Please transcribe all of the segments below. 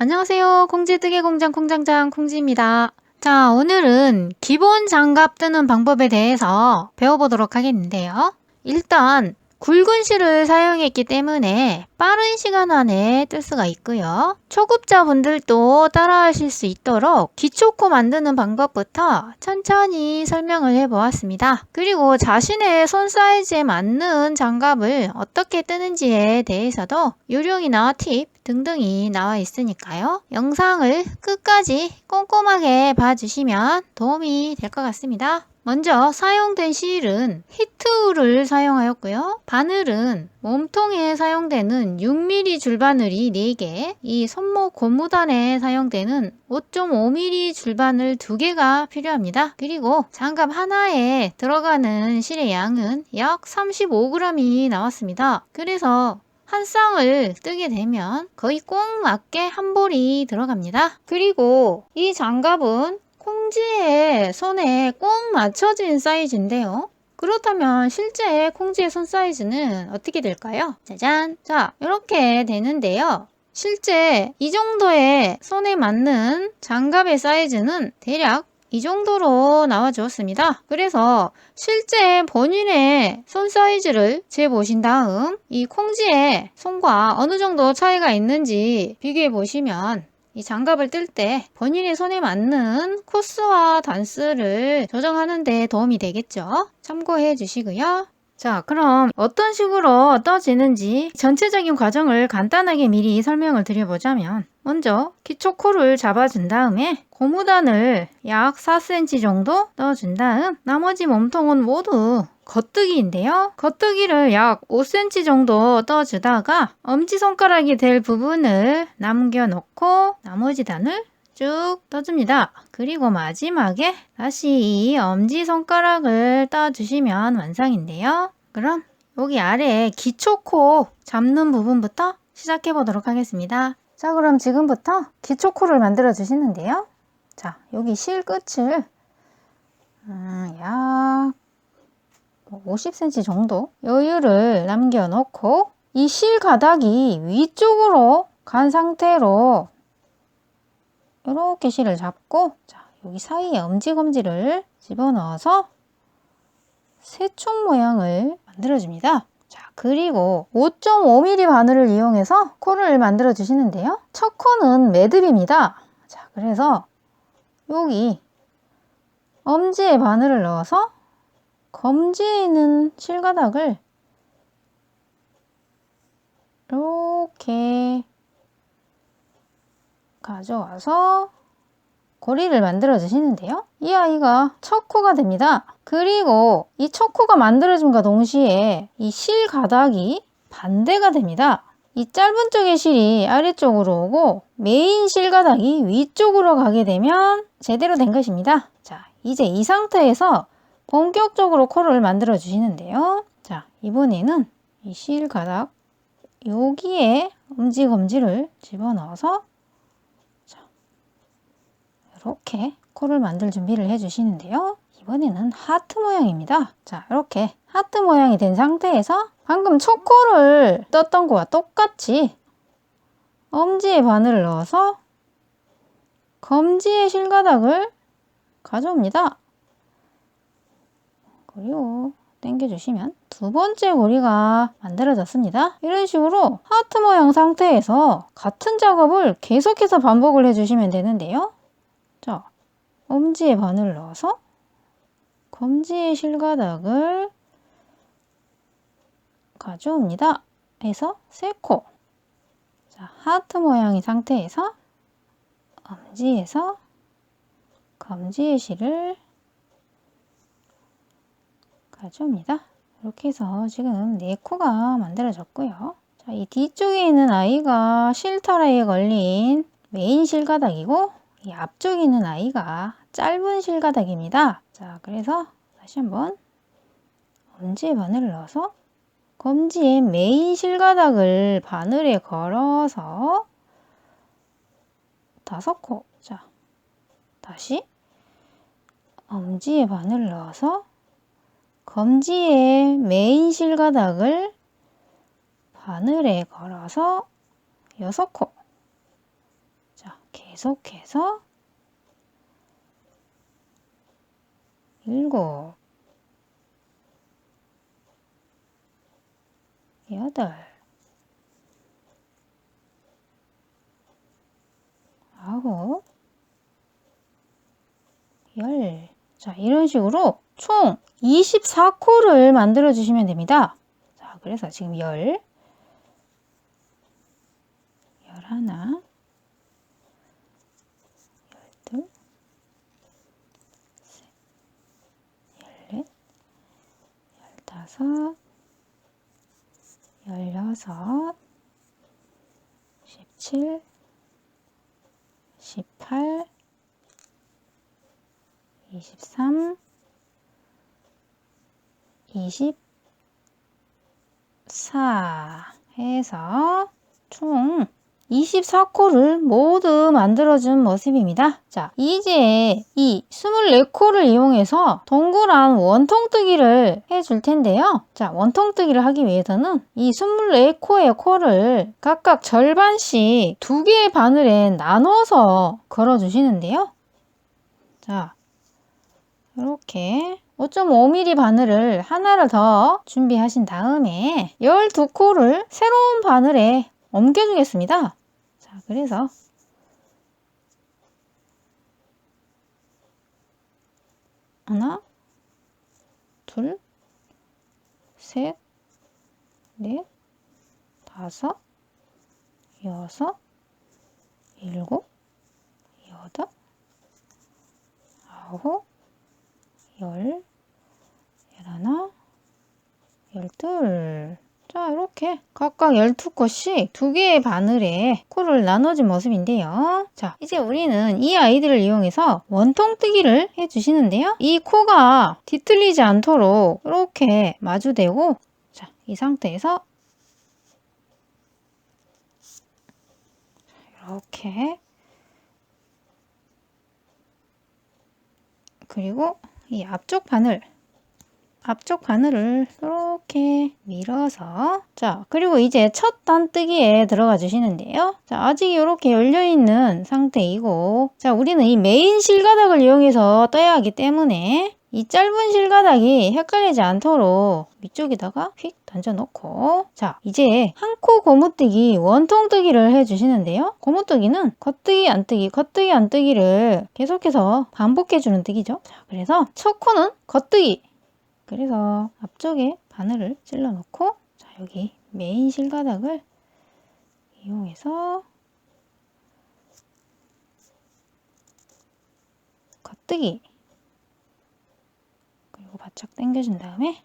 안녕하세요. 콩지뜨개 공장 공장장 콩지입니다. 자, 오늘은 기본 장갑 뜨는 방법에 대해서 배워보도록 하겠는데요. 일단 굵은 실을 사용했기 때문에 빠른 시간 안에 뜰 수가 있고요. 초급자분들도 따라하실 수 있도록 기초코 만드는 방법부터 천천히 설명을 해보았습니다. 그리고 자신의 손 사이즈에 맞는 장갑을 어떻게 뜨는지에 대해서도 요령이나 팁 등등이 나와 있으니까요. 영상을 끝까지 꼼꼼하게 봐주시면 도움이 될 것 같습니다. 먼저 사용된 실은 히트울을 사용하였고요. 바늘은 몸통에 사용되는 6mm 줄바늘이 4개, 이 손목 고무단에 사용되는 5.5mm 줄바늘 2개가 필요합니다. 그리고 장갑 하나에 들어가는 실의 양은 약 35g이 나왔습니다. 그래서 한 쌍을 뜨게 되면 거의 꼭 맞게 한 볼이 들어갑니다. 그리고 이 장갑은 콩지의 손에 꼭 맞춰진 사이즈인데요. 그렇다면 실제 콩지의 손 사이즈는 어떻게 될까요? 짜잔! 자, 이렇게 되는데요. 실제 이 정도의 손에 맞는 장갑의 사이즈는 대략 이 정도로 나와주었습니다. 그래서 실제 본인의 손 사이즈를 재보신 다음 이 콩지의 손과 어느 정도 차이가 있는지 비교해 보시면 이 장갑을 뜰 때 본인의 손에 맞는 코스와 단수를 조정하는 데 도움이 되겠죠. 참고해 주시고요. 자, 그럼 어떤 식으로 떠지는지 전체적인 과정을 간단하게 미리 설명을 드려보자면, 먼저 기초코를 잡아준 다음에 고무단을 약 4cm 정도 떠준 다음 나머지 몸통은 모두 겉뜨기인데요. 겉뜨기를 약 5cm 정도 떠주다가 엄지손가락이 될 부분을 남겨놓고 나머지 단을 쭉 떠줍니다. 그리고 마지막에 다시 이 엄지손가락을 떠주시면 완성인데요. 그럼 여기 아래에 기초코 잡는 부분부터 시작해 보도록 하겠습니다. 자, 그럼 지금부터 기초코를 만들어 주시는데요. 자, 여기 실 끝을 약 50cm 정도 여유를 남겨놓고 이 실 가닥이 위쪽으로 간 상태로 이렇게 실을 잡고, 자, 여기 사이에 엄지검지를 집어넣어서 새총 모양을 만들어줍니다. 자, 그리고 5.5mm 바늘을 이용해서 코를 만들어 주시는데요. 첫 코는 매듭입니다. 자, 그래서 여기 엄지에 바늘을 넣어서 검지에 있는 실가닥을 이렇게 가져와서 고리를 만들어 주시는데요. 이 아이가 첫 코가 됩니다. 그리고 이 첫 코가 만들어짐과 동시에 이 실 가닥이 반대가 됩니다. 이 짧은 쪽의 실이 아래쪽으로 오고 메인 실 가닥이 위쪽으로 가게 되면 제대로 된 것입니다. 자, 이제 이 상태에서 본격적으로 코를 만들어 주시는데요. 자, 이번에는 이 실 가닥 여기에 엄지검지를 집어넣어서 이렇게 코를 만들 준비를 해주시는데요. 이번에는 하트 모양입니다. 자, 이렇게 하트 모양이 된 상태에서 방금 첫 코를 떴던 거와 똑같이 엄지에 바늘을 넣어서 검지의 실가닥을 가져옵니다. 그리고 당겨주시면 두 번째 고리가 만들어졌습니다. 이런 식으로 하트 모양 상태에서 같은 작업을 계속해서 반복을 해주시면 되는데요. 자, 엄지에 바늘을 넣어서 검지의 실가닥을 가져옵니다. 해서 세 코. 자, 하트 모양의 상태에서 엄지에서 검지의 실을 가져옵니다. 이렇게 해서 지금 4코가 만들어졌고요. 자, 이 뒤쪽에 있는 아이가 실타래에 걸린 메인 실가닥이고 이 앞쪽에 있는 아이가 짧은 실가닥입니다. 자, 그래서 다시 한번 엄지에 바늘을 넣어서 검지의 메인 실가닥을 바늘에 걸어서 5코. 자, 다시 엄지에 바늘을 넣어서 검지의 메인 실가닥을 바늘에 걸어서 6코. 계속해서 7, 8, 9, 10. 자, 이런 식으로 총 24코를 만들어 주시면 됩니다. 자, 그래서 지금 10, 11, 12, 14, 15, 16, 17, 18, 23, 24 해서 총 24코를 모두 만들어준 모습입니다. 자, 이제 이 24코를 이용해서 동그란 원통뜨기를 해줄 텐데요. 자, 원통뜨기를 하기 위해서는 이 24코의 코를 각각 절반씩 2개의 바늘에 나눠서 걸어주시는데요. 자, 이렇게 5.5mm 바늘을 하나를 더 준비하신 다음에 12코를 새로운 바늘에 옮겨주겠습니다. 자, 그래서 하나, 둘, 셋, 넷, 다섯, 여섯, 일곱, 여덟, 아홉, 열, 열하나, 열둘. 자, 이렇게 각각 12코씩 2개의 바늘에 코를 나눠준 모습인데요. 자, 이제 우리는 이 아이들을 이용해서 원통뜨기를 해주시는데요. 이 코가 뒤틀리지 않도록 이렇게 마주대고, 자, 이 상태에서 이렇게, 그리고 이 앞쪽 바늘을 이렇게 밀어서, 자, 그리고 이제 첫 단뜨기에 들어가 주시는데요. 자, 아직 이렇게 열려있는 상태이고, 자, 우리는 이 메인 실가닥을 이용해서 떠야 하기 때문에 이 짧은 실가닥이 헷갈리지 않도록 위쪽에다가 휙 던져놓고, 자, 이제 한 코 고무뜨기, 원통뜨기를 해주시는데요. 고무뜨기는 겉뜨기, 안뜨기, 겉뜨기, 안뜨기를 계속해서 반복해주는 뜨기죠. 자, 그래서 첫 코는 겉뜨기, 그래서 앞쪽에 바늘을 찔러 놓고, 자, 여기 메인 실가닥을 이용해서 겉뜨기, 그리고 바짝 당겨준 다음에,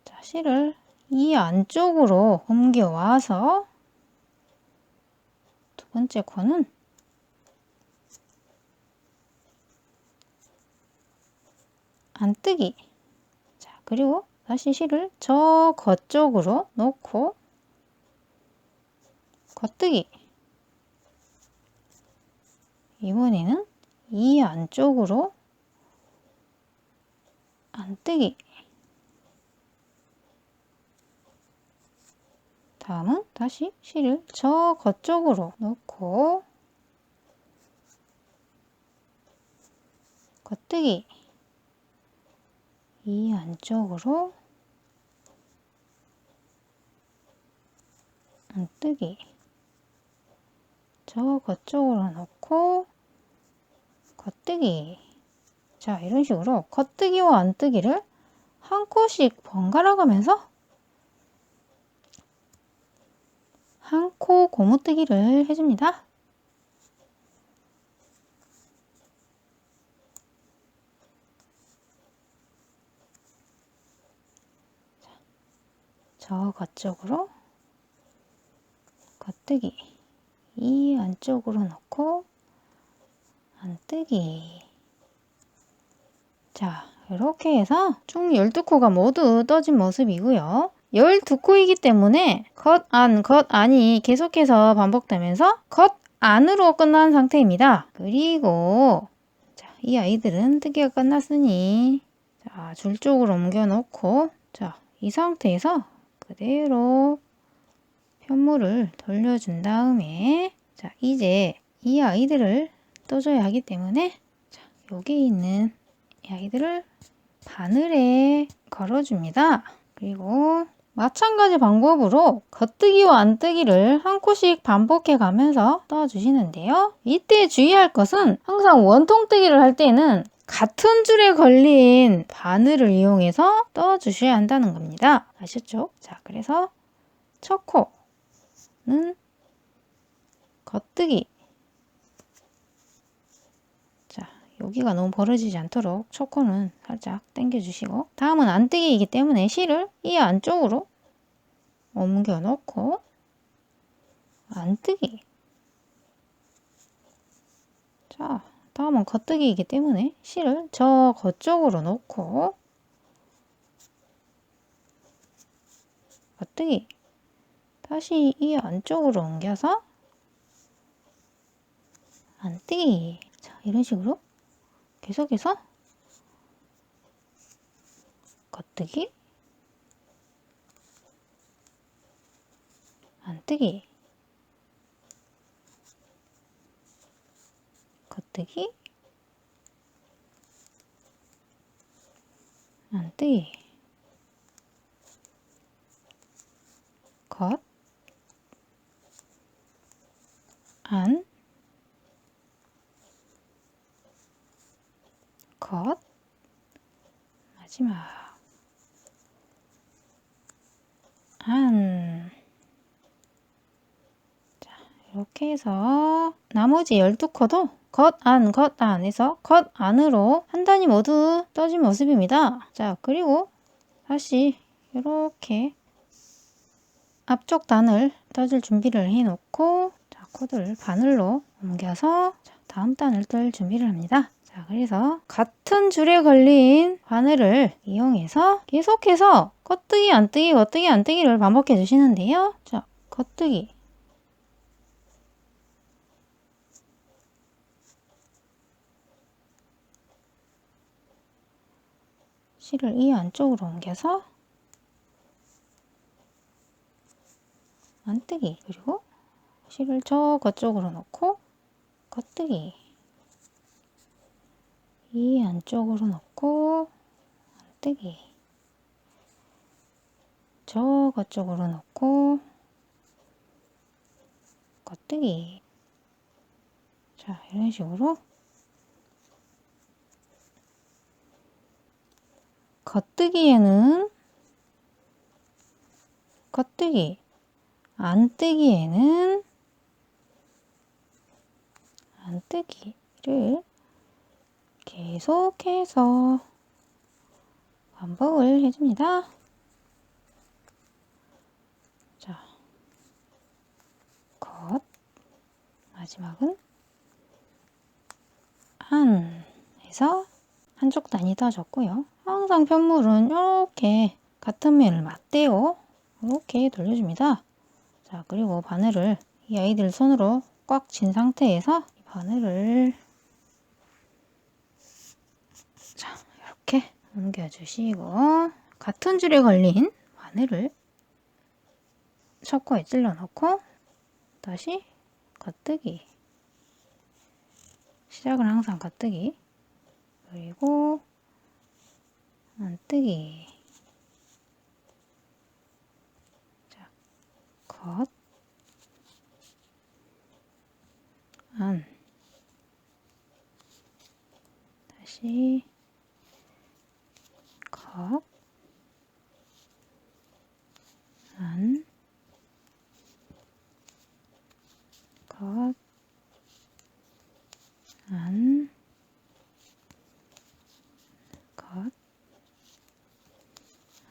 자, 실을 이 안쪽으로 옮겨와서 두 번째 코는 안뜨기, 그리고 다시 실을 저 겉쪽으로 놓고 겉뜨기, 이번에는 이 안쪽으로 안뜨기, 다음은 다시 실을 저 겉쪽으로 놓고 겉뜨기, 이 안쪽으로 안뜨기, 저 겉쪽으로 놓고 겉뜨기. 자, 이런 식으로 겉뜨기와 안뜨기를 한 코씩 번갈아 가면서 한 코 고무뜨기를 해줍니다. 저 겉쪽으로 겉뜨기, 이 안쪽으로 넣고 안뜨기. 자, 이렇게 해서 총 12코가 모두 떠진 모습이고요. 12코이기 때문에 겉, 안이 계속해서 반복되면서 겉, 안으로 끝난 상태입니다. 그리고 자, 이 아이들은 뜨기가 끝났으니, 자, 줄 쪽으로 옮겨 놓고, 자, 이 상태에서 그대로 편물을 돌려준 다음에, 자, 이제 이 아이들을 떠줘야 하기 때문에 자, 여기 있는 이 아이들을 바늘에 걸어줍니다. 그리고 마찬가지 방법으로 겉뜨기와 안뜨기를 한 코씩 반복해 가면서 떠주시는데요. 이때 주의할 것은 항상 원통뜨기를 할 때는 같은 줄에 걸린 바늘을 이용해서 떠주셔야 한다는 겁니다. 아셨죠? 자, 그래서 첫 코는 겉뜨기. 자, 여기가 너무 벌어지지 않도록 첫 코는 살짝 당겨주시고, 다음은 안뜨기이기 때문에 실을 이 안쪽으로 옮겨 놓고 안뜨기. 자, 다음은 겉뜨기이기 때문에 실을 저 겉쪽으로 놓고 겉뜨기. 다시 이 안쪽으로 옮겨서 안뜨기. 자, 이런 식으로 계속해서 겉뜨기, 안뜨기, 겉뜨기, 안뜨기, 겉, 안, 겉, 마지막 안. 자, 이렇게 해서 나머지 12코도 겉, 안 해서 겉, 안으로 한 단위 모두 떠진 모습입니다. 자, 그리고 다시 이렇게 앞쪽 단을 떠줄 준비를 해놓고, 자, 코드를 바늘로 옮겨서 자, 다음 단을 떠줄 준비를 합니다. 자, 그래서 같은 줄에 걸린 바늘을 이용해서 계속해서 겉뜨기, 안뜨기, 겉뜨기, 안뜨기를 반복해 주시는데요. 자, 겉뜨기, 실을 이 안쪽으로 옮겨서 안뜨기, 그리고 실을 저 겉쪽으로 놓고 겉뜨기, 이 안쪽으로 놓고 안뜨기, 저 겉쪽으로 놓고 겉뜨기. 자, 이런 식으로 겉뜨기에는 겉뜨기, 안뜨기에는 안뜨기를 계속해서 반복을 해줍니다. 자, 겉, 마지막은 안 해서 한쪽 단이 떠졌고요. 항상 편물은 이렇게 같은 면을 맞대요. 이렇게 돌려줍니다. 자, 그리고 바늘을 이 아이들 손으로 꽉 쥔 상태에서 이 바늘을 자, 이렇게 옮겨주시고, 같은 줄에 걸린 바늘을 첫 코에 찔러 넣고 다시 겉뜨기. 시작은 항상 겉뜨기, 그리고 안뜨기. 자, 겉, 안, 다시 겉, 안, 겉, 안, 겉,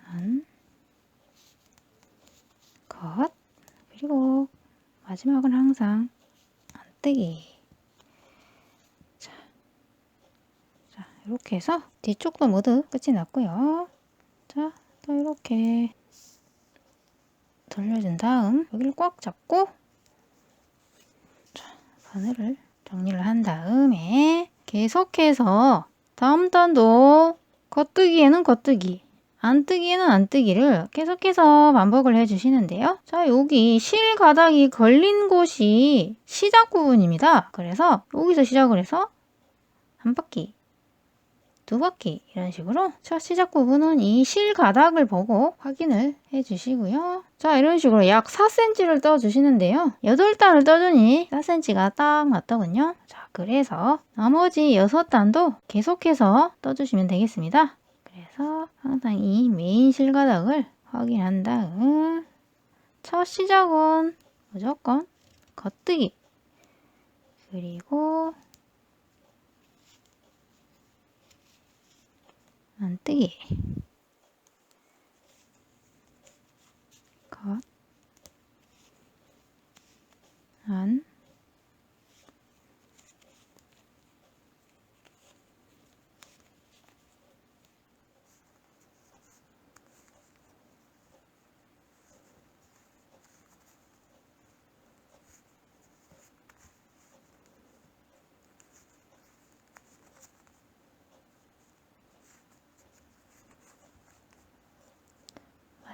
안, 겉, 그리고 마지막은 항상 안뜨기. 자, 이렇게 해서 뒤쪽도 모두 끝이 났고요. 자, 또 이렇게 돌려준 다음 여기를 꽉 잡고, 자, 바늘을 정리를 한 다음에 계속해서 다음 단도 겉뜨기에는 겉뜨기, 안뜨기는 안뜨기를 계속해서 반복을 해주시는데요. 자, 여기 실 가닥이 걸린 곳이 시작 부분입니다. 그래서 여기서 시작을 해서 한 바퀴, 두 바퀴 이런 식으로 첫 시작 부분은 이 실 가닥을 보고 확인을 해주시고요. 자, 이런 식으로 약 4cm를 떠주시는데요. 8단을 떠주니 4cm가 딱 맞더군요. 자, 그래서 나머지 6단도 계속해서 떠주시면 되겠습니다. 그래서 항상 이 메인 실가닥을 확인한 다음 첫 시작은 무조건 겉뜨기, 그리고 안뜨기, 겉, 안,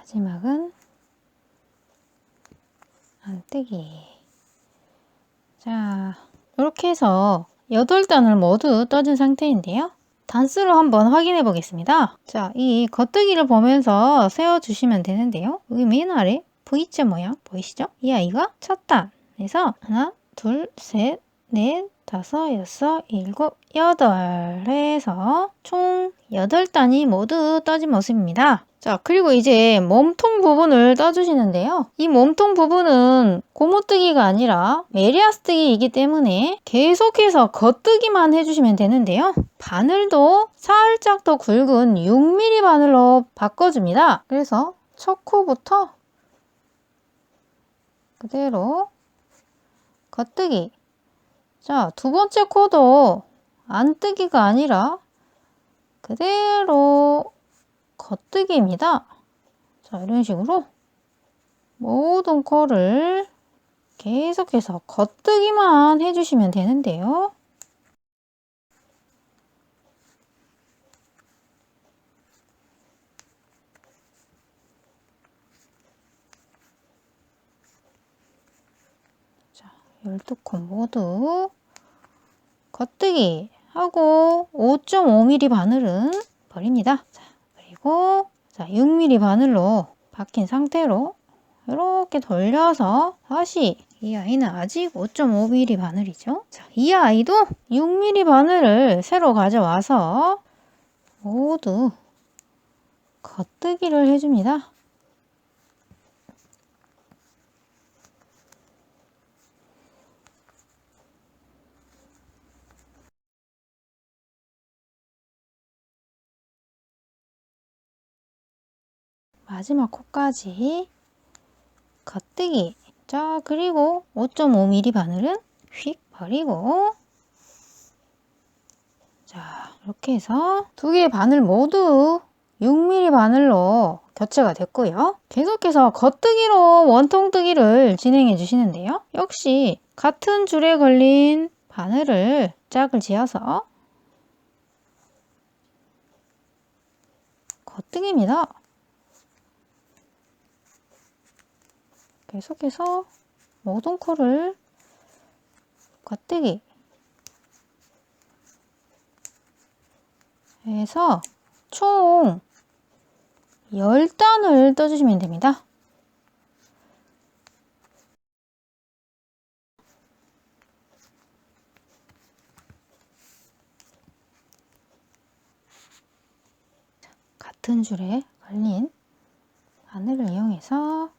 마지막은 안뜨기. 자, 이렇게 해서 8단을 모두 떠준 상태인데요. 단수로 한번 확인해 보겠습니다. 자, 이 겉뜨기를 보면서 세워주시면 되는데요. 여기 맨 아래 V자 모양 보이시죠? 이 아이가 첫 단에서 하나, 둘, 셋, 넷, 다섯, 여섯, 일곱, 여덟 해서 총 8단이 모두 떠진 모습입니다. 자, 그리고 이제 몸통 부분을 떠주시는데요. 이 몸통 부분은 고무뜨기가 아니라 메리아스뜨기이기 때문에 계속해서 겉뜨기만 해주시면 되는데요. 바늘도 살짝 더 굵은 6mm 바늘로 바꿔줍니다. 그래서 첫 코부터 그대로 겉뜨기. 자, 두 번째 코도 안뜨기가 아니라 그대로 겉뜨기입니다. 자, 이런 식으로 모든 코를 계속해서 겉뜨기만 해주시면 되는데요. 자, 12코 모두 겉뜨기 하고 5.5mm 바늘은 버립니다. 자, 그리고 자, 6mm 바늘로 박힌 상태로 이렇게 돌려서 다시 이 아이는 아직 5.5mm 바늘이죠. 자, 이 아이도 6mm 바늘을 새로 가져와서 모두 겉뜨기를 해줍니다. 마지막 코까지 겉뜨기. 자, 그리고 5.5mm 바늘은 휙 버리고, 자, 이렇게 해서 두 개의 바늘 모두 6mm 바늘로 교체가 됐고요. 계속해서 겉뜨기로 원통뜨기를 진행해 주시는데요. 역시 같은 줄에 걸린 바늘을 짝을 지어서 겉뜨기입니다. 계속해서 모든 코를 겉뜨기 해서 총 10단을 떠주시면 됩니다. 같은 줄에 걸린 바늘을 이용해서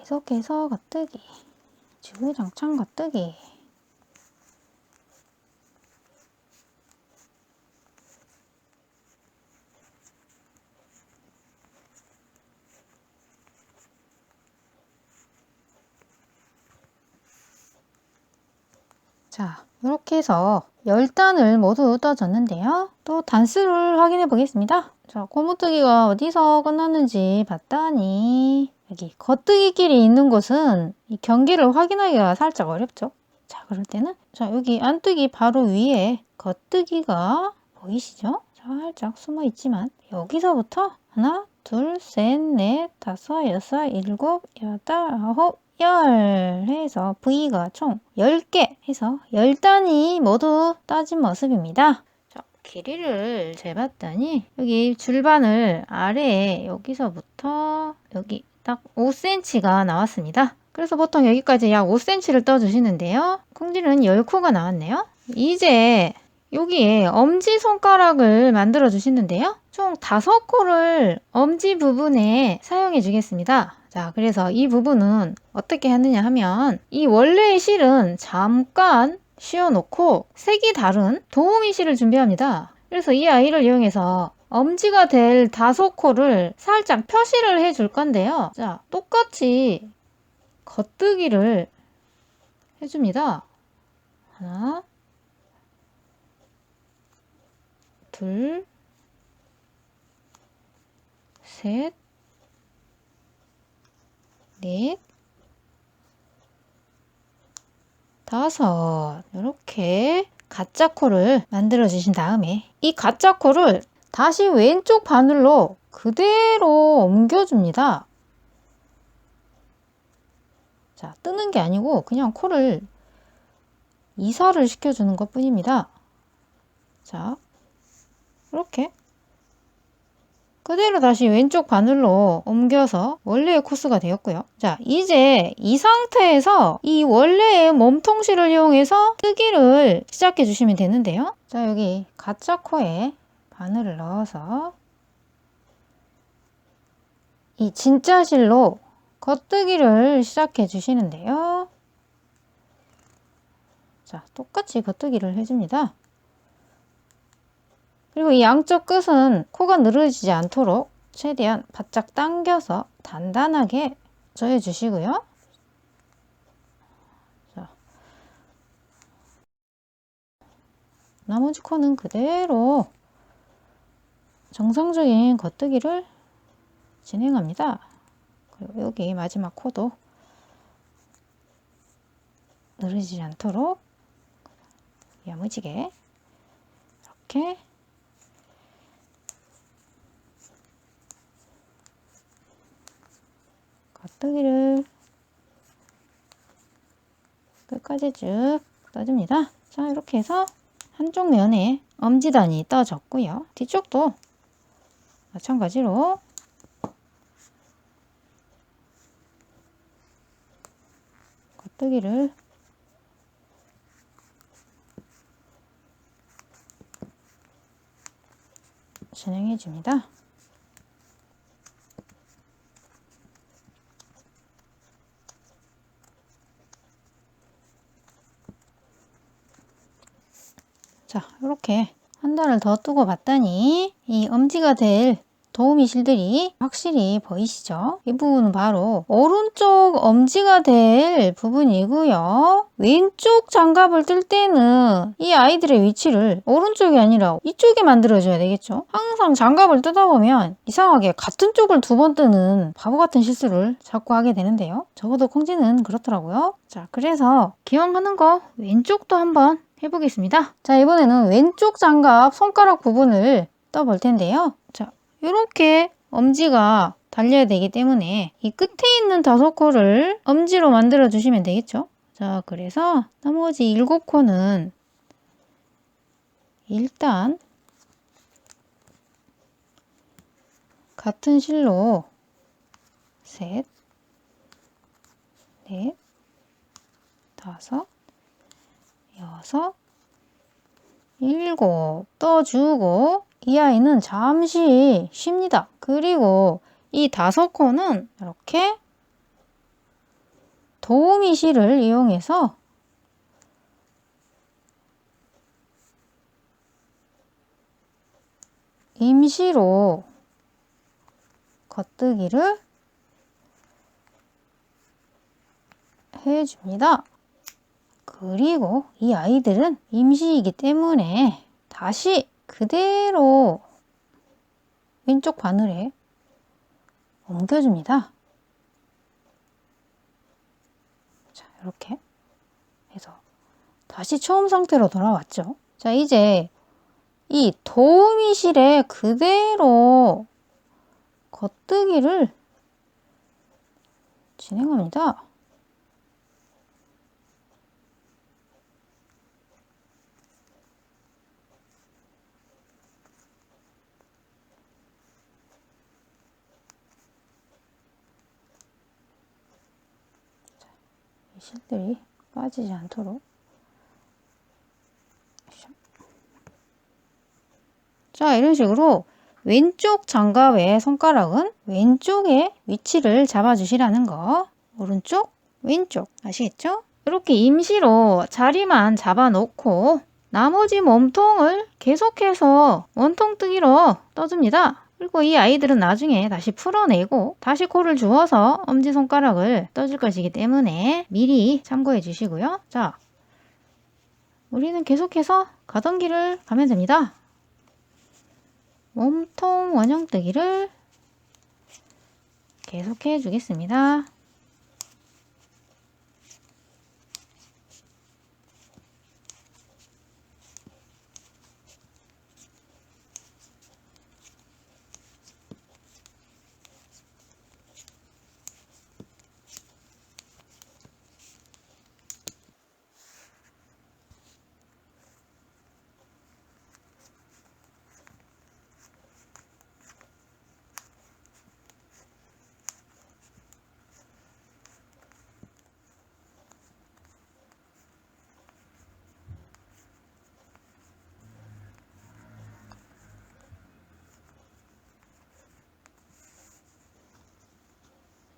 계속해서 겉뜨기, 주구장창 겉뜨기. 자, 이렇게 해서 10단을 모두 떠줬는데요. 또 단수를 확인해 보겠습니다. 자, 고무뜨기가 어디서 끝났는지 봤더니 여기 겉뜨기끼리 있는 곳은 이 경계를 확인하기가 살짝 어렵죠. 자, 그럴 때는 자, 여기 안뜨기 바로 위에 겉뜨기가 보이시죠? 자, 살짝 숨어 있지만 여기서부터 하나, 둘, 셋, 넷, 다섯, 여섯, 일곱, 여덟, 아홉, 열 해서 V가 총 10개 해서 10단이 모두 따진 모습입니다. 자, 길이를 재봤더니 여기 줄반을 아래에 여기서부터 여기 딱 5cm가 나왔습니다. 그래서 보통 여기까지 약 5cm를 떠주시는데요. 콩지는 10코가 나왔네요. 이제 여기에 엄지손가락을 만들어 주시는데요. 총 5코를 엄지 부분에 사용해 주겠습니다. 자, 그래서 이 부분은 어떻게 하느냐 하면 이 원래의 실은 잠깐 씌워놓고 색이 다른 도우미 실을 준비합니다. 그래서 이 아이를 이용해서 엄지가 될 5코를 살짝 표시를 해 줄 건데요. 자, 똑같이 겉뜨기를 해줍니다. 하나, 둘, 셋, 넷, 다섯. 이렇게 가짜 코를 만들어 주신 다음에 이 가짜 코를 다시 왼쪽 바늘로 그대로 옮겨줍니다. 자, 뜨는 게 아니고 그냥 코를 이사를 시켜주는 것 뿐입니다. 자, 이렇게 그대로 다시 왼쪽 바늘로 옮겨서 원래의 코스가 되었고요. 자, 이제 이 상태에서 이 원래의 몸통실을 이용해서 뜨기를 시작해 주시면 되는데요. 자, 여기 가짜 코에 바늘을 넣어서 이 진짜 실로 겉뜨기를 시작해 주시는데요. 자, 똑같이 겉뜨기를 해줍니다. 그리고 이 양쪽 끝은 코가 늘어지지 않도록 최대한 바짝 당겨서 단단하게 조여 주시고요. 자, 나머지 코는 그대로 정상적인 겉뜨기를 진행합니다. 그리고 여기 마지막 코도 늘어지지 않도록 야무지게 이렇게 겉뜨기를 끝까지 쭉 떠줍니다. 자, 이렇게 해서 한쪽 면에 엄지단이 떠졌고요. 뒤쪽도 마찬가지로 겉뜨기를 진행해 줍니다. 자, 이렇게 한 단을 더 뜨고 봤더니 이 엄지가 될 도우미 실들이 확실히 보이시죠? 이 부분은 바로 오른쪽 엄지가 될 부분이고요. 왼쪽 장갑을 뜰 때는 이 아이들의 위치를 오른쪽이 아니라 이쪽에 만들어줘야 되겠죠? 항상 장갑을 뜨다 보면 이상하게 같은 쪽을 2번 뜨는 바보 같은 실수를 자꾸 하게 되는데요. 적어도 콩지는 그렇더라고요. 자, 그래서 기왕하는 거 왼쪽도 한번 해보겠습니다. 자, 이번에는 왼쪽 장갑 손가락 부분을 떠볼 텐데요. 자, 이렇게 엄지가 달려야 되기 때문에 이 끝에 있는 5코를 엄지로 만들어 주시면 되겠죠. 자, 그래서 나머지 7코는 일단 같은 실로 셋, 넷, 다섯, 여섯, 일곱 떠주고 이 아이는 잠시 쉽니다. 그리고 이 5코는 이렇게 도우미 실을 이용해서 임시로 겉뜨기를 해줍니다. 그리고 이 아이들은 임시이기 때문에 다시 그대로 왼쪽 바늘에 옮겨줍니다. 자, 이렇게 해서 다시 처음 상태로 돌아왔죠. 자, 이제 이 도우미실에 그대로 겉뜨기를 진행합니다. 이 실들이 빠지지 않도록. 자, 이런 식으로 왼쪽 장갑의 손가락은 왼쪽에 위치를 잡아주시라는 거. 오른쪽, 왼쪽. 아시겠죠? 이렇게 임시로 자리만 잡아놓고 나머지 몸통을 계속해서 원통뜨기로 떠줍니다. 그리고 이 아이들은 나중에 다시 풀어내고 다시 코를 주워서 엄지손가락을 떠줄 것이기 때문에 미리 참고해 주시고요. 자, 우리는 계속해서 가던 길을 가면 됩니다. 몸통 원형뜨기를 계속해 주겠습니다.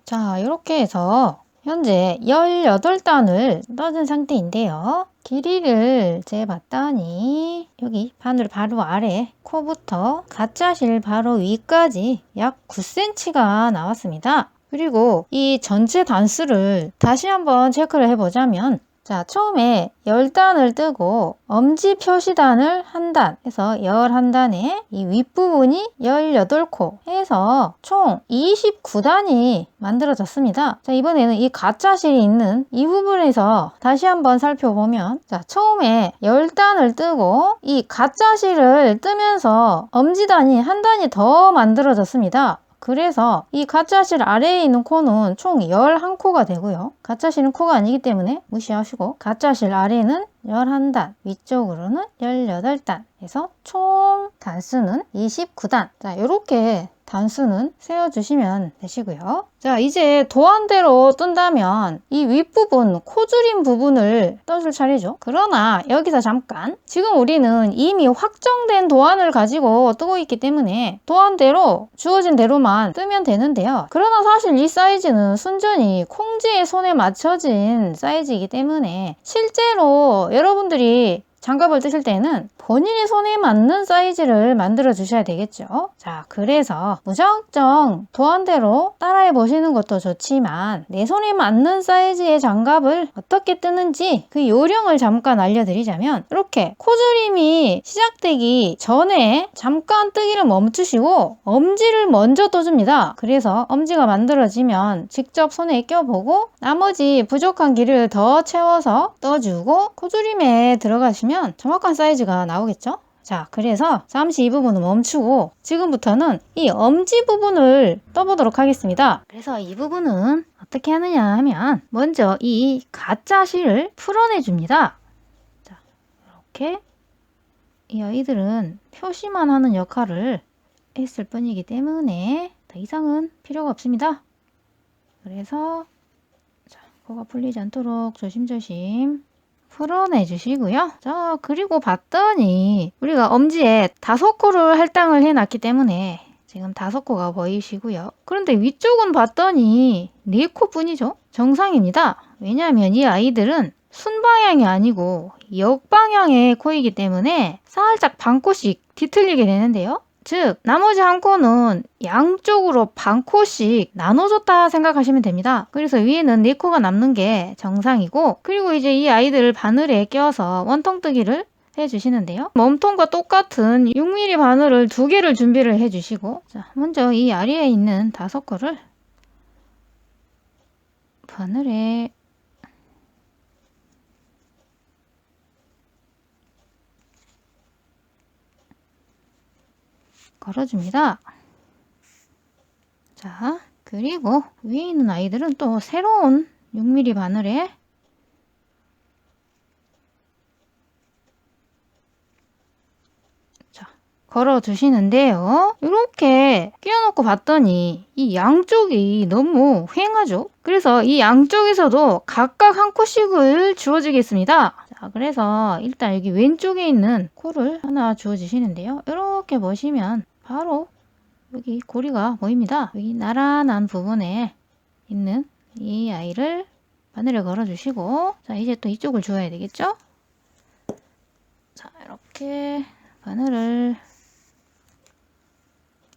자, 이렇게 해서 현재 18단을 떠준 상태인데요. 길이를 재봤더니 여기 바늘 바로 아래 코부터 가짜실 바로 위까지 약 9cm가 나왔습니다. 그리고 이 전체 단수를 다시 한번 체크를 해보자면, 자, 처음에 10단을 뜨고 엄지 표시단을 1단 해서 11단에 이 윗부분이 18코 해서 총 29단이 만들어졌습니다. 자, 이번에는 이 가짜실이 있는 이 부분에서 다시 한번 살펴보면, 자, 처음에 10단을 뜨고 이 가짜실을 뜨면서 엄지단이 1단이 더 만들어졌습니다. 그래서 이 가짜실 아래에 있는 코는 총 11코가 되고요. 가짜실은 코가 아니기 때문에 무시하시고, 가짜실 아래는 11단, 위쪽으로는 18단 해서 총 단수는 29단. 자, 이렇게 단수는 세워주시면 되시고요. 자, 이제 도안대로 뜬다면 이 윗부분, 코줄임 부분을 떠줄 차례죠. 그러나 여기서 잠깐, 지금 우리는 이미 확정된 도안을 가지고 뜨고 있기 때문에 도안대로 주어진 대로만 뜨면 되는데요. 그러나 사실 이 사이즈는 순전히 콩쥐의 손에 맞춰진 사이즈이기 때문에 실제로 여러분들이 장갑을 뜨실 때는 본인의 손에 맞는 사이즈를 만들어 주셔야 되겠죠. 자, 그래서 무작정 도안대로 따라해 보시는 것도 좋지만 내 손에 맞는 사이즈의 장갑을 어떻게 뜨는지 그 요령을 잠깐 알려드리자면, 이렇게 코줄임이 시작되기 전에 잠깐 뜨기를 멈추시고 엄지를 먼저 떠줍니다. 그래서 엄지가 만들어지면 직접 손에 껴보고 나머지 부족한 길이를 더 채워서 떠주고 코줄임에 들어가시면 정확한 사이즈가 나오겠죠? 자, 그래서 잠시 이 부분은 멈추고 지금부터는 이 엄지 부분을 떠보도록 하겠습니다. 그래서 이 부분은 어떻게 하느냐 하면, 먼저 이 가짜 실을 풀어내 줍니다. 자, 이렇게 이 아이들은 표시만 하는 역할을 했을 뿐이기 때문에 더 이상은 필요가 없습니다. 그래서 자, 코가 풀리지 않도록 조심조심 풀어내 주시고요. 자, 그리고 봤더니 우리가 엄지에 5코를 할당을 해놨기 때문에 지금 5코가 보이시고요. 그런데 위쪽은 봤더니 4코 뿐이죠. 정상입니다. 왜냐하면 이 아이들은 순방향이 아니고 역방향의 코이기 때문에 살짝 반코씩 뒤틀리게 되는데요. 즉, 나머지 한 코는 양쪽으로 반 코씩 나눠줬다 생각하시면 됩니다. 그래서 위에는 4코가 남는 게 정상이고, 그리고 이제 이 아이들을 바늘에 껴서 원통뜨기를 해주시는데요. 몸통과 똑같은 6mm 바늘을 2개를 준비를 해주시고, 자, 먼저 이 아래에 있는 5코를 바늘에 걸어줍니다. 자, 그리고 위에 있는 아이들은 또 새로운 6mm 바늘에 걸어 주시는데요. 이렇게 끼워놓고 봤더니 이 양쪽이 너무 휑하죠. 그래서 이 양쪽에서도 각각 한 코씩을 주어주겠습니다. 자, 그래서 일단 여기 왼쪽에 있는 코를 하나 주어주시는데요. 이렇게 보시면 바로 여기 고리가 보입니다. 여기 나란한 부분에 있는 이 아이를 바늘을 걸어 주시고, 자, 이제 또 이쪽을 주어야 되겠죠? 자, 이렇게 바늘을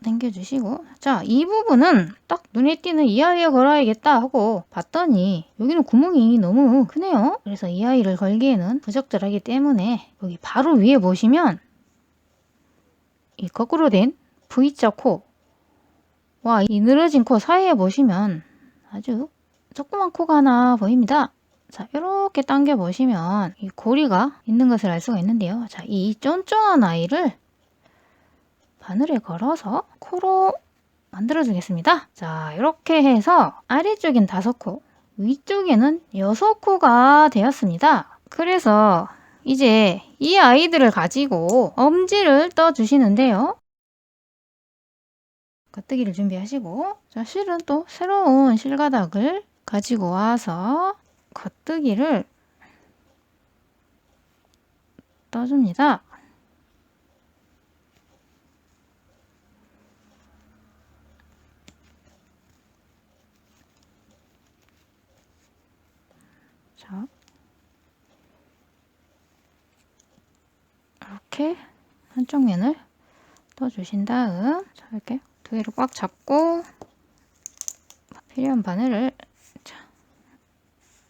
당겨주시고, 자, 이 부분은 딱 눈에 띄는 이 아이에 걸어야겠다 하고 봤더니 여기는 구멍이 너무 크네요. 그래서 이 아이를 걸기에는 부적절하기 때문에 여기 바로 위에 보시면 이 거꾸로 된 V자 코, 와, 이 늘어진 코 사이에 보시면 아주 조그만 코가 하나 보입니다. 자, 이렇게 당겨 보시면 이 고리가 있는 것을 알 수가 있는데요. 자, 이 쫀쫀한 아이를 바늘에 걸어서 코로 만들어 주겠습니다. 자, 이렇게 해서 아래쪽엔 5코, 위쪽에는 6코가 되었습니다. 그래서 이제 이 아이들을 가지고 엄지를 떠 주시는데요. 겉뜨기를 준비하시고, 자, 실은 또 새로운 실가닥을 가지고 와서 겉뜨기를 떠줍니다. 자, 이렇게 한쪽 면을 떠주신 다음, 자, 이렇게 두 개를 꽉 잡고 필요한 바늘을, 자,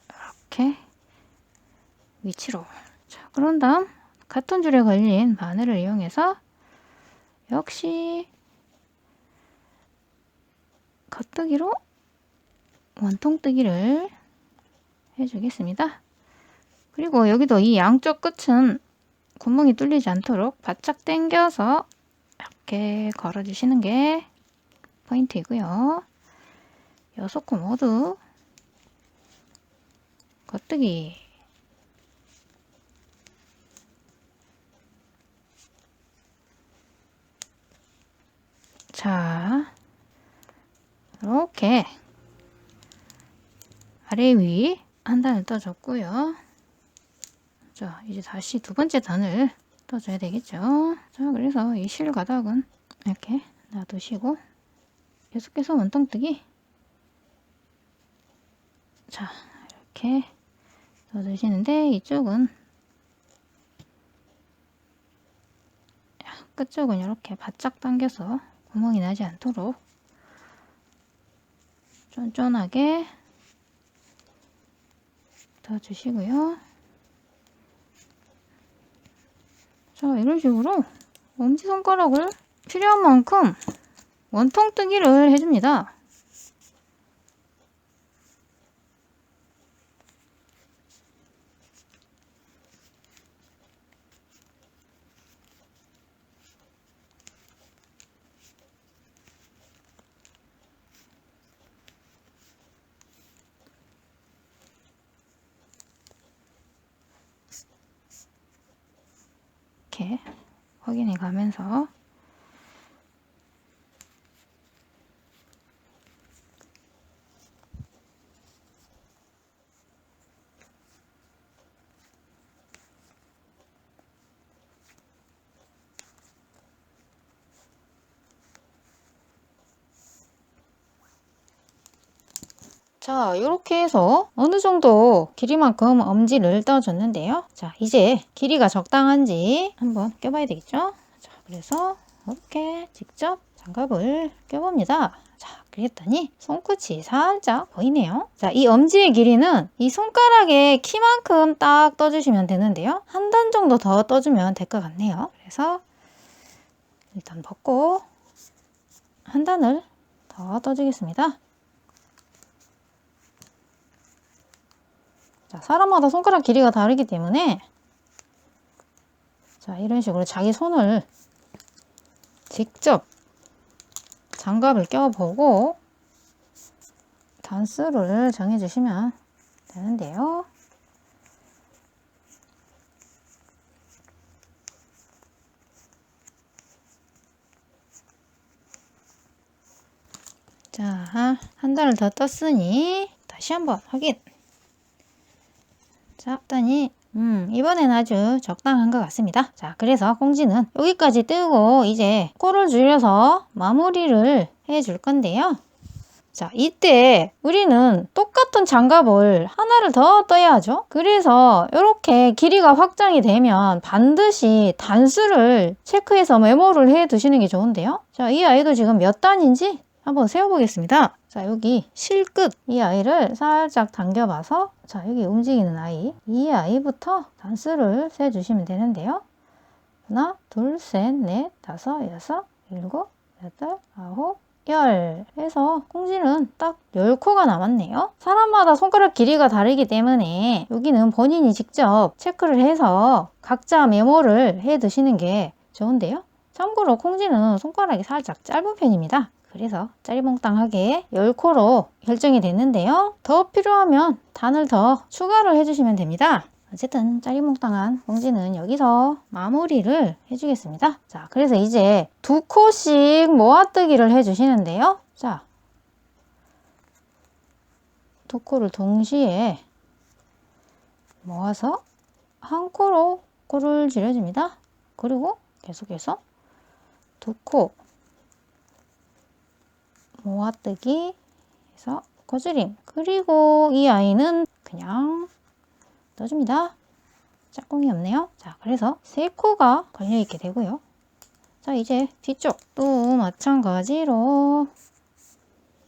이렇게 위치로, 자, 그런 다음 같은 줄에 걸린 바늘을 이용해서 역시 겉뜨기로 원통뜨기를 해주겠습니다. 그리고 여기도 이 양쪽 끝은 구멍이 뚫리지 않도록 바짝 당겨서 이렇게 걸어주시는 게 포인트이고요. 6코 모두 겉뜨기. 자, 이렇게 아래 위 한 단을 떠줬고요. 자, 이제 다시 두 번째 단을 떠줘야 되겠죠. 자, 그래서 이 실가닥은 이렇게 놔두시고 계속해서 원통뜨기. 자, 이렇게 넣어주시는데 이쪽은 끝쪽은 이렇게 바짝 당겨서 구멍이 나지 않도록 쫀쫀하게 넣어주시고요. 자, 이런 식으로 엄지손가락을 필요한 만큼 원통뜨기를 해줍니다. 이렇게 확인해 가면서 자, 이렇게 해서 어느 정도 길이만큼 엄지를 떠줬는데요. 자, 이제 길이가 적당한지 한번 껴봐야 되겠죠? 자, 그래서 이렇게 직접 장갑을 껴봅니다. 자, 그랬더니 손끝이 살짝 보이네요. 자, 이 엄지의 길이는 이 손가락의 키만큼 딱 떠주시면 되는데요. 한 단 정도 더 떠주면 될 것 같네요. 그래서 일단 벗고 한 단을 더 떠주겠습니다. 자, 사람마다 손가락 길이가 다르기 때문에 자, 이런 식으로 자기 손을 직접 장갑을 껴보고 단수를 정해주시면 되는데요. 자, 한 단을 더 떴으니 다시 한번 확인. 자, 떴더니 이번엔 아주 적당한 것 같습니다. 자, 그래서 꽁지는 여기까지 뜨고 이제 코를 줄여서 마무리를 해줄 건데요. 자, 이때 우리는 똑같은 장갑을 하나를 더 떠야죠. 그래서 이렇게 길이가 확장이 되면 반드시 단수를 체크해서 메모를 해 두시는 게 좋은데요. 자, 이 아이도 지금 몇 단인지 한번 세어보겠습니다. 자, 여기 실끝 이 아이를 살짝 당겨봐서 자, 여기 움직이는 아이 이 아이부터 단수를 세주시면 되는데요. 하나, 둘, 셋, 넷, 다섯, 여섯, 일곱, 여덟, 아홉, 열 해서 꽁지는 딱 10코가 남았네요. 사람마다 손가락 길이가 다르기 때문에 여기는 본인이 직접 체크를 해서 각자 메모를 해 두시는 게 좋은데요. 참고로 꽁지는 손가락이 살짝 짧은 편입니다. 그래서 짜리몽땅하게 10코로 결정이 됐는데요. 더 필요하면 단을 더 추가를 해주시면 됩니다. 어쨌든 짜리몽땅한 꽁지는 여기서 마무리를 해주겠습니다. 자, 그래서 이제 2코씩 모아뜨기를 해주시는데요. 자, 2코를 동시에 모아서 한 코로 코를 줄여줍니다. 그리고 계속해서 2코 모아뜨기 해서 코줄임. 그리고 이 아이는 그냥 넣어줍니다. 짝꿍이 없네요. 자, 그래서 3코가 걸려있게 되고요. 자, 이제 뒤쪽도 마찬가지로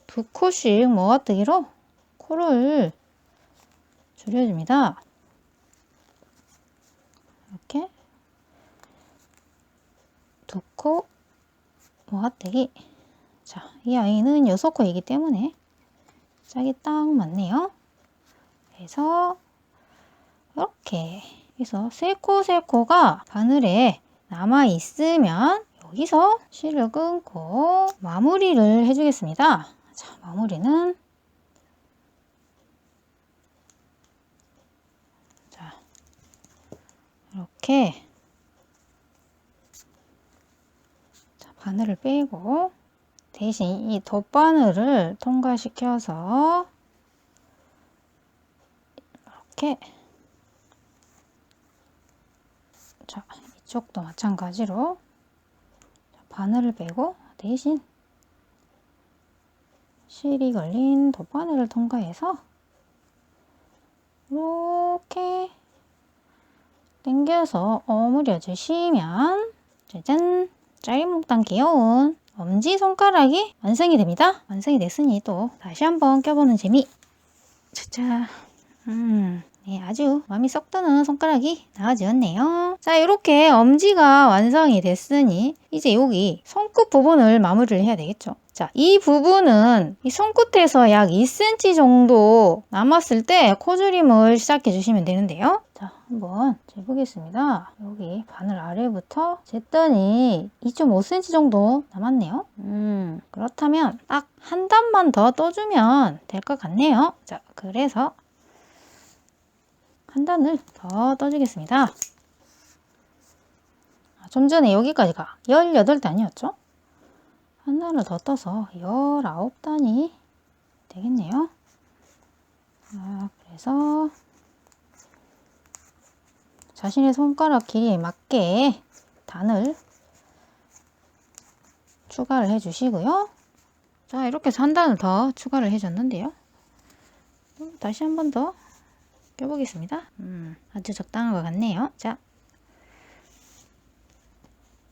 2코씩 모아뜨기로 코를 줄여줍니다. 이렇게 2코 모아뜨기. 자, 이 아이는 6코이기 때문에 짝이 딱 맞네요. 그래서 이렇게 해서 3코가 바늘에 남아 있으면 여기서 실을 끊고 마무리를 해주겠습니다. 자, 마무리는 자, 이렇게 자, 바늘을 빼고 대신 이 덧바늘을 통과시켜서 이렇게 자, 이쪽도 마찬가지로 바늘을 빼고 대신 실이 걸린 덧바늘을 통과해서 이렇게 당겨서 오므려 주시면 짜잔! 짜리몽땅 귀여운 엄지손가락이 완성이 됩니다. 완성이 됐으니 또 다시 한번 껴보는 재미. 짜자. 네, 아주 마음이 쏙 드는 손가락이 나와주었네요. 자, 이렇게 엄지가 완성이 됐으니 이제 여기 손끝 부분을 마무리를 해야 되겠죠. 자, 이 부분은 이 손끝에서 약 2cm 정도 남았을 때 코줄임을 시작해 주시면 되는데요. 자, 한번 재보겠습니다. 여기 바늘 아래부터 쟀더니 2.5cm 정도 남았네요. 그렇다면 딱 한 단만 더 떠주면 될 것 같네요. 자, 그래서 한 단을 더 떠주겠습니다. 좀 전에 여기까지가 18단이었죠? 한 단을 더 떠서 19단이 되겠네요. 그래서 자신의 손가락 길이에 맞게 단을 추가를 해주시고요. 자, 이렇게 해서 한 단을 더 추가를 해줬는데요. 다시 한 번 더 껴보겠습니다. 아주 적당한 것 같네요.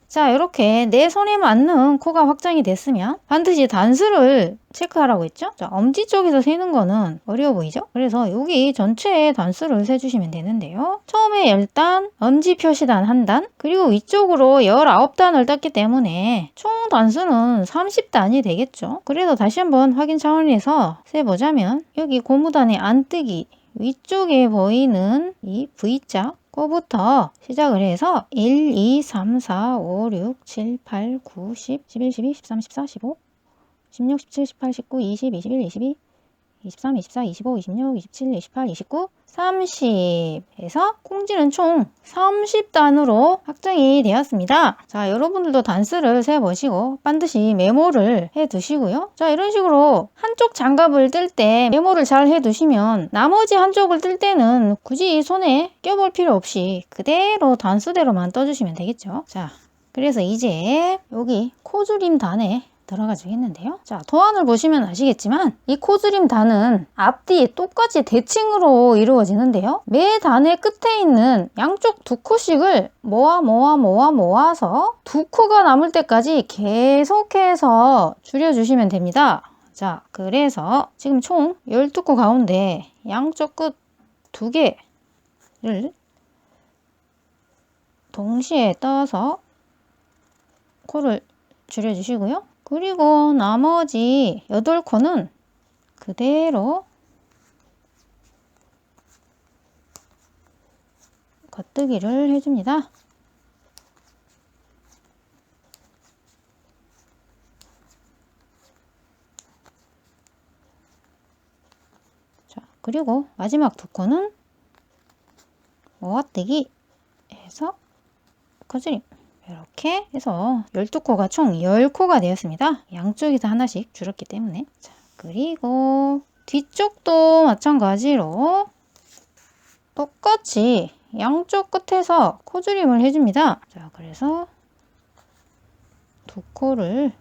자, 이렇게 내 손에 맞는 코가 확장이 됐으면 반드시 단수를 체크하라고 했죠? 자, 엄지 쪽에서 세는 거는 어려워 보이죠? 그래서 여기 전체에 단수를 세주시면 되는데요. 처음에 일단 엄지 표시단 한 단, 그리고 위쪽으로 19단을 떴기 때문에 총 단수는 30단이 되겠죠? 그래서 다시 한번 확인 차원에서 세보자면 여기 고무단의 안뜨기 위쪽에 보이는 이 V자 거부터 시작을 해서 1, 2, 3, 4, 5, 6, 7, 8, 9, 10, 11, 12, 13, 14, 15 16, 17, 18, 19, 20, 21, 22, 23, 24, 25, 26, 27, 28, 29, 30에서 콩지는 총 30단으로 확정이 되었습니다. 자, 여러분들도 단수를 세보시고 반드시 메모를 해 두시고요. 자, 이런 식으로 한쪽 장갑을 뜰 때 메모를 잘 해 두시면 나머지 한쪽을 뜰 때는 굳이 손에 껴볼 필요 없이 그대로 단수대로만 떠주시면 되겠죠. 자, 그래서 이제 여기 코줄임 단에 들어가 주겠는데요. 자, 도안을 보시면 아시겠지만 이 코줄임 단은 앞뒤 똑같이 대칭으로 이루어지는데요. 매 단의 끝에 있는 양쪽 두 코씩을 모아서 두 코가 남을 때까지 계속해서 줄여주시면 됩니다. 자, 그래서 지금 총 12코 가운데 양쪽 끝 두 개를 동시에 떠서 코를 줄여주시고요. 그리고 나머지 8코는 그대로 겉뜨기를 해줍니다. 자, 그리고 마지막 2코는 모아뜨기 해서 코줄임. 이렇게 해서 12코가 총 10코가 되었습니다. 양쪽에서 하나씩 줄었기 때문에. 자, 그리고 뒤쪽도 마찬가지로 똑같이 양쪽 끝에서 코줄임을 해줍니다. 자, 그래서 2코를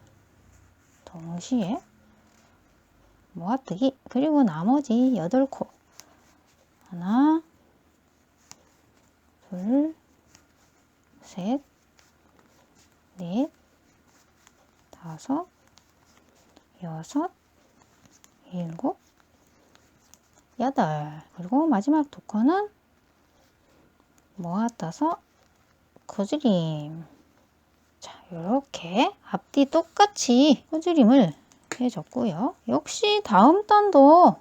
동시에 모아뜨기. 그리고 나머지 8코. 하나, 둘, 셋, 넷, 다섯, 여섯, 일곱, 여덟. 그리고 마지막 2코는 모아떠서 코줄임. 자, 이렇게 앞뒤 똑같이 코줄임을 해줬고요. 역시 다음 단도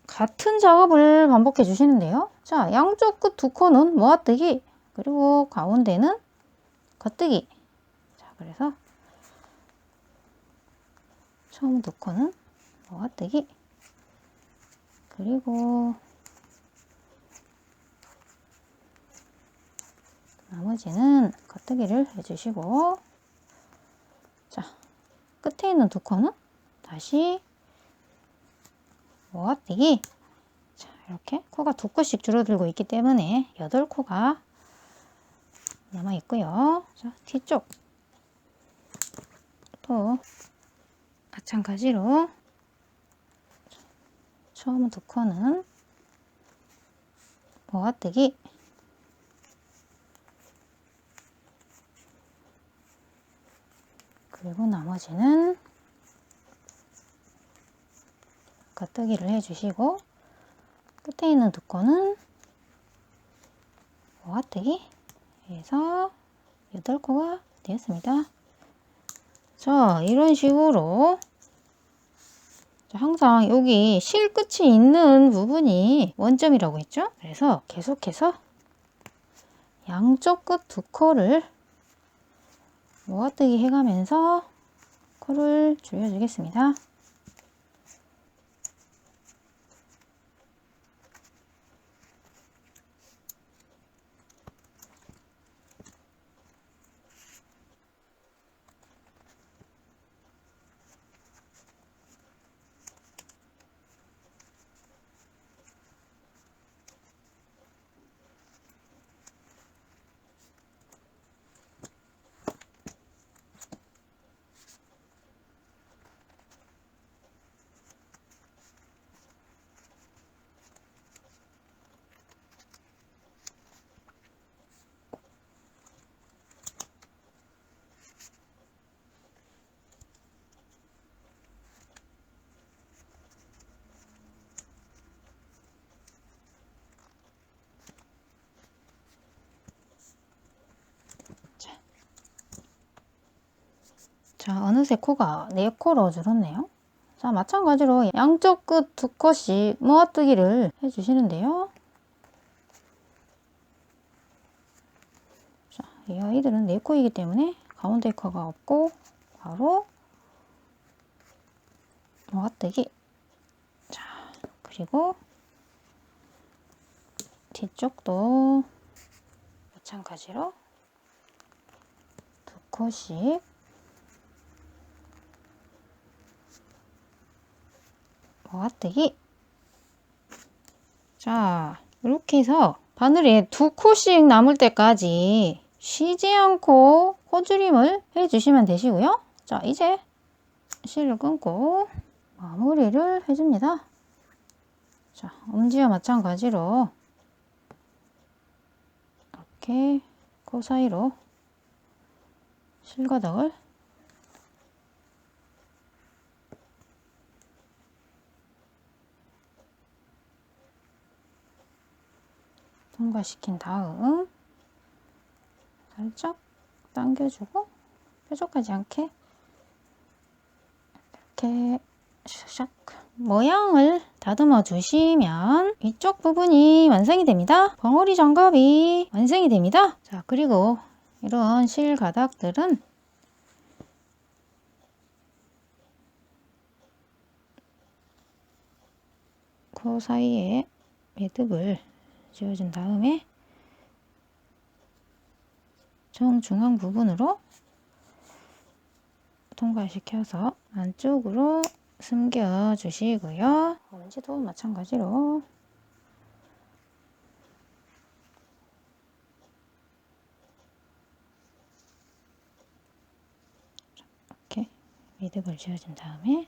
같은 작업을 반복해 주시는데요. 자, 양쪽 끝 2코는 모아뜨기, 그리고 가운데는 겉뜨기. 자, 그래서 처음 2코는 모아뜨기, 그리고 나머지는 겉뜨기를 해주시고, 자, 끝에 있는 2코는 다시 모아뜨기. 자, 이렇게 코가 2코씩 줄어들고 있기 때문에 8코가 남아 있고요. 자, 뒤쪽 또 마찬가지로 처음 2코는 모아뜨기, 그리고 나머지는 겉뜨기를 해주시고, 끝에 있는 2코는 모아뜨기 해서 8코가 되었습니다. 자, 이런 식으로 항상 여기 실 끝이 있는 부분이 원점이라고 했죠? 그래서 계속해서 양쪽 끝 2코를 모아뜨기 해가면서 코를 줄여주겠습니다. 자, 어느새 코가 4코로 줄었네요. 자, 마찬가지로 양쪽 끝 2코씩 모아뜨기를 해주시는데요. 자, 이 아이들은 4코이기 때문에 가운데 코가 없고 바로 모아뜨기. 자, 그리고 뒤쪽도 마찬가지로 2코씩 모아뜨기. 자, 이렇게 해서 바늘에 2코씩 남을 때까지 쉬지 않고 코줄임을 해주시면 되시고요. 자, 이제 실을 끊고 마무리를 해줍니다. 자, 엄지와 마찬가지로 이렇게 그 사이로 실가닥을 통과시킨 다음 살짝 당겨주고 뾰족하지 않게 이렇게 샥샥 모양을 다듬어 주시면 이쪽 부분이 완성이 됩니다. 벙어리 장갑이 완성이 됩니다. 자, 그리고 이런 실 가닥들은 그 사이에 매듭을 지어준 다음에 정중앙 부분으로 통과시켜서 안쪽으로 숨겨 주시고요. 엄지도 마찬가지로 이렇게 매듭을 지어준 다음에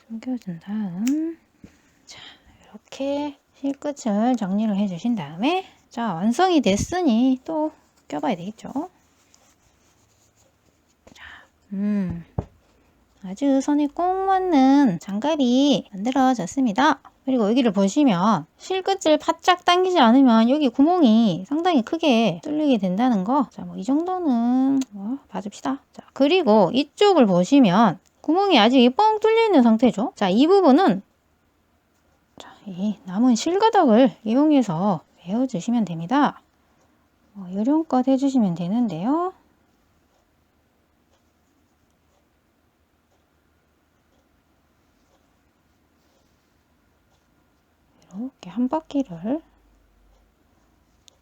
숨겨준 다음, 자, 이렇게 실끝을 정리를 해 주신 다음에, 자, 완성이 됐으니 또 껴봐야 되겠죠. 자, 아주 손에 꼭 맞는 장갑이 만들어졌습니다. 그리고 여기를 보시면 실끝을 바짝 당기지 않으면 여기 구멍이 상당히 크게 뚫리게 된다는 거. 자, 뭐 이 정도는 봐줍시다. 자, 그리고 이쪽을 보시면 구멍이 아직 뻥 뚫려 있는 상태죠. 자, 이 부분은 자, 이 남은 실가닥을 이용해서 메어주시면 됩니다. 요령껏 해주시면 되는데요. 이렇게 한 바퀴를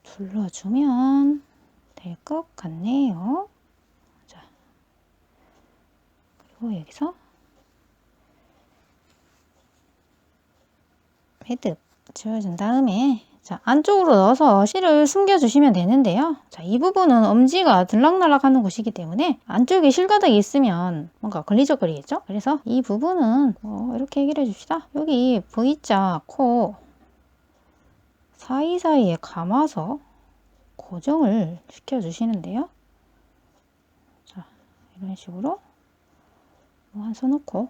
둘러주면 될 것 같네요. 자, 그리고 여기서 매듭 지어준 다음에 자, 안쪽으로 넣어서 실을 숨겨주시면 되는데요. 자, 이 부분은 엄지가 들락날락 하는 곳이기 때문에 안쪽에 실가닥이 있으면 뭔가 걸리적거리겠죠? 그래서 이 부분은 이렇게 해결해 줍시다. 여기 V자 코 사이사이에 감아서 고정을 시켜주시는데요. 자, 이런 식으로 한 손 놓고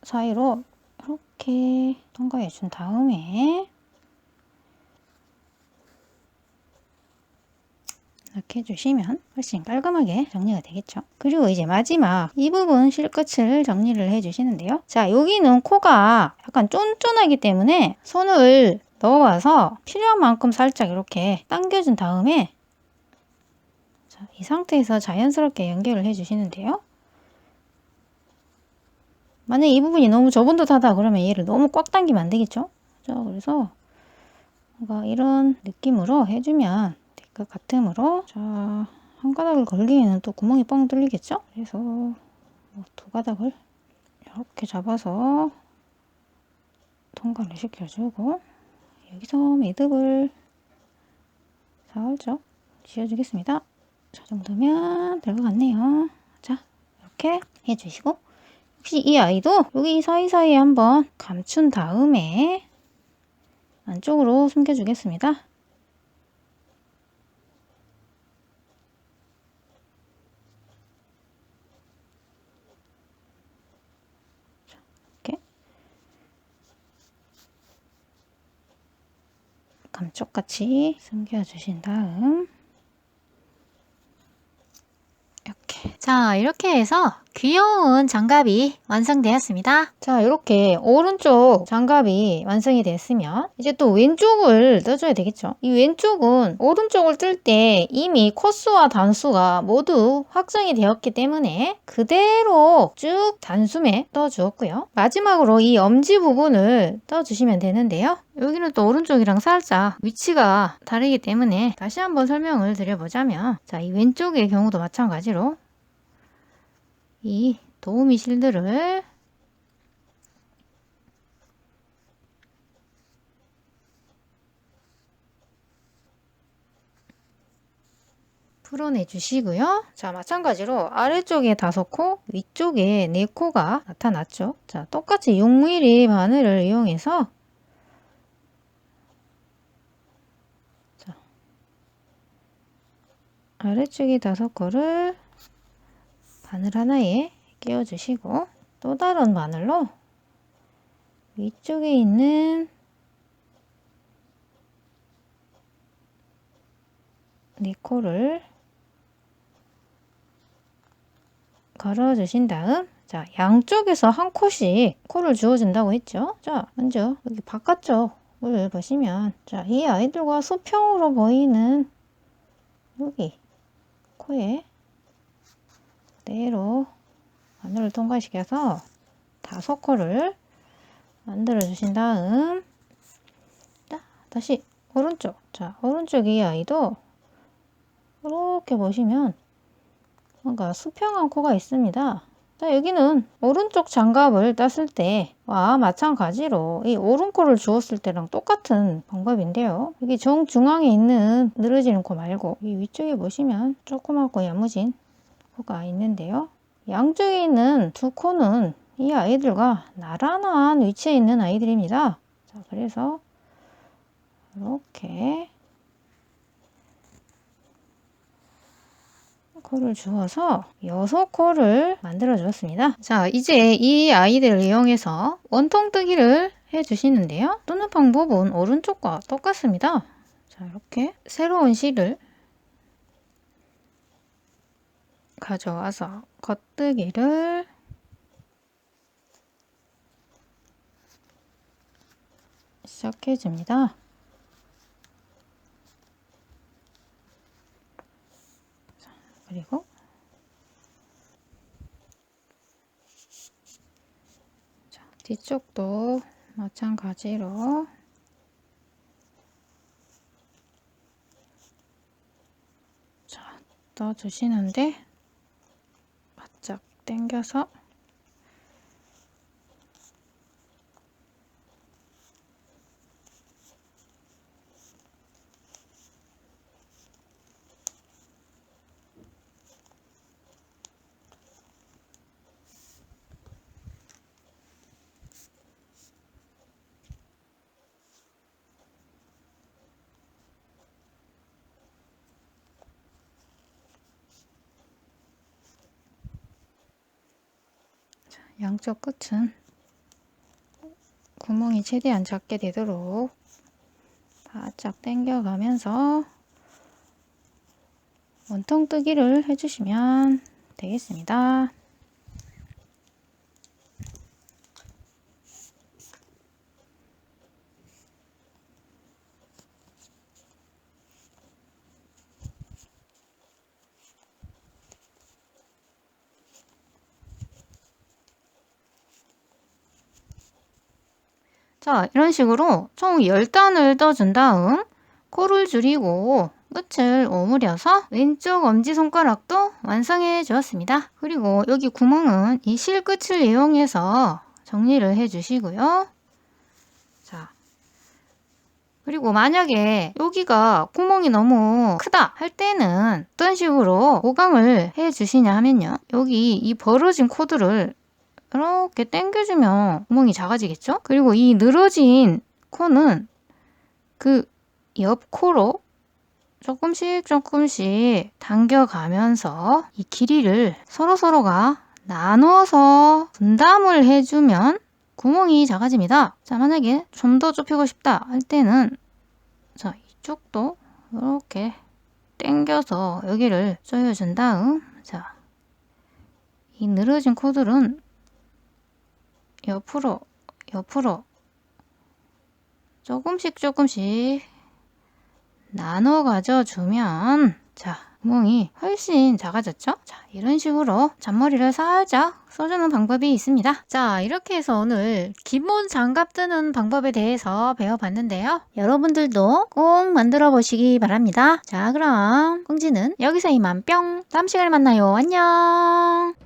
사이로 이렇게 통과해 준 다음에 이렇게 해주시면 훨씬 깔끔하게 정리가 되겠죠. 그리고 이제 마지막 이 부분 실끝을 정리를 해주시는데요. 자, 여기는 코가 약간 쫀쫀하기 때문에 손을 넣어와서 필요한 만큼 살짝 이렇게 당겨준 다음에 자, 이 상태에서 자연스럽게 연결을 해주시는데요. 만약에 이 부분이 너무 저분 듯하다 그러면 얘를 너무 꽉 당기면 안 되겠죠. 자, 그래서 뭔가 이런 느낌으로 해주면 될 것 같으므로 자, 한 가닥을 걸기에는 또 구멍이 뻥 뚫리겠죠. 그래서 두 가닥을 이렇게 잡아서 통과를 시켜주고 여기서 매듭을 살짝 지어주겠습니다. 저 정도면 될 것 같네요. 자, 이렇게 해주시고 혹시 이 아이도 여기 사이사이에 한번 감춘 다음에 안쪽으로 숨겨주겠습니다. 이렇게 감쪽같이 숨겨주신 다음 이렇게 자, 이렇게 해서 귀여운 장갑이 완성되었습니다. 자, 이렇게 오른쪽 장갑이 완성이 됐으면 이제 또 왼쪽을 떠줘야 되겠죠. 이 왼쪽은 오른쪽을 뜰 때 이미 코스와 단수가 모두 확정이 되었기 때문에 그대로 쭉 단숨에 떠주었고요. 마지막으로 이 엄지 부분을 떠주시면 되는데요. 여기는 또 오른쪽이랑 살짝 위치가 다르기 때문에 다시 한번 설명을 드려보자면, 자, 이 왼쪽의 경우도 마찬가지로 이 도우미 실드를 풀어내 주시고요. 자, 마찬가지로 아래쪽에 5코, 위쪽에 4코가 나타났죠. 자, 똑같이 6mm 바늘을 이용해서 자, 아래쪽에 5코를 바늘 하나에 끼워주시고, 또 다른 바늘로 위쪽에 있는 4코를 걸어주신 다음, 자, 양쪽에서 한 코씩 코를 주어준다고 했죠. 자, 먼저 여기 바깥쪽을 보시면, 자, 이 아이들과 수평으로 보이는 여기 코에 그대로 바늘을 통과시켜서 5코를 만들어 주신 다음, 자, 다시 오른쪽. 자, 오른쪽 이 아이도 이렇게 보시면 뭔가 수평한 코가 있습니다. 자, 여기는 오른쪽 장갑을 땄을 때와 마찬가지로 이 오른코를 주었을 때랑 똑같은 방법인데요. 여기 정중앙에 있는 늘어지는 코 말고 이 위쪽에 보시면 조그맣고 야무진 코가 있는데요. 양쪽에 있는 2코는 이 아이들과 나란한 위치에 있는 아이들입니다. 자, 그래서 이렇게 코를 주어서 6코를 만들어 주었습니다. 자, 이제 이 아이들을 이용해서 원통뜨기를 해 주시는데요. 뜨는 방법은 오른쪽과 똑같습니다. 자, 이렇게 새로운 실을 가져와서 겉뜨기를 시작해 줍니다. 그리고 자, 뒤쪽도 마찬가지로 자, 떠주시는데 바짝 당겨서 양쪽 끝은 구멍이 최대한 작게 되도록 바짝 당겨가면서 원통뜨기를 해주시면 되겠습니다. 자, 이런 식으로 총 10단을 떠준 다음 코를 줄이고 끝을 오므려서 왼쪽 엄지손가락도 완성해 주었습니다. 그리고 여기 구멍은 이 실 끝을 이용해서 정리를 해 주시고요. 자, 그리고 만약에 여기가 구멍이 너무 크다 할 때는 어떤 식으로 보강을 해 주시냐 하면요. 여기 이 벌어진 코드를 이렇게 당겨주면 구멍이 작아지겠죠? 그리고 이 늘어진 코는 그 옆 코로 조금씩 당겨가면서 이 길이를 서로가 나눠서 분담을 해주면 구멍이 작아집니다. 자, 만약에 좀 더 좁히고 싶다 할 때는 자, 이쪽도 이렇게 당겨서 여기를 조여준 다음 자, 이 늘어진 코들은 옆으로 조금씩 나눠 가져주면 자, 구멍이 훨씬 작아졌죠? 자, 이런 식으로 잔머리를 살짝 써주는 방법이 있습니다. 자, 이렇게 해서 오늘 기본 장갑 뜨는 방법에 대해서 배워봤는데요. 여러분들도 꼭 만들어 보시기 바랍니다. 자, 그럼 꽁지는 여기서 이만 뿅! 다음 시간에 만나요. 안녕!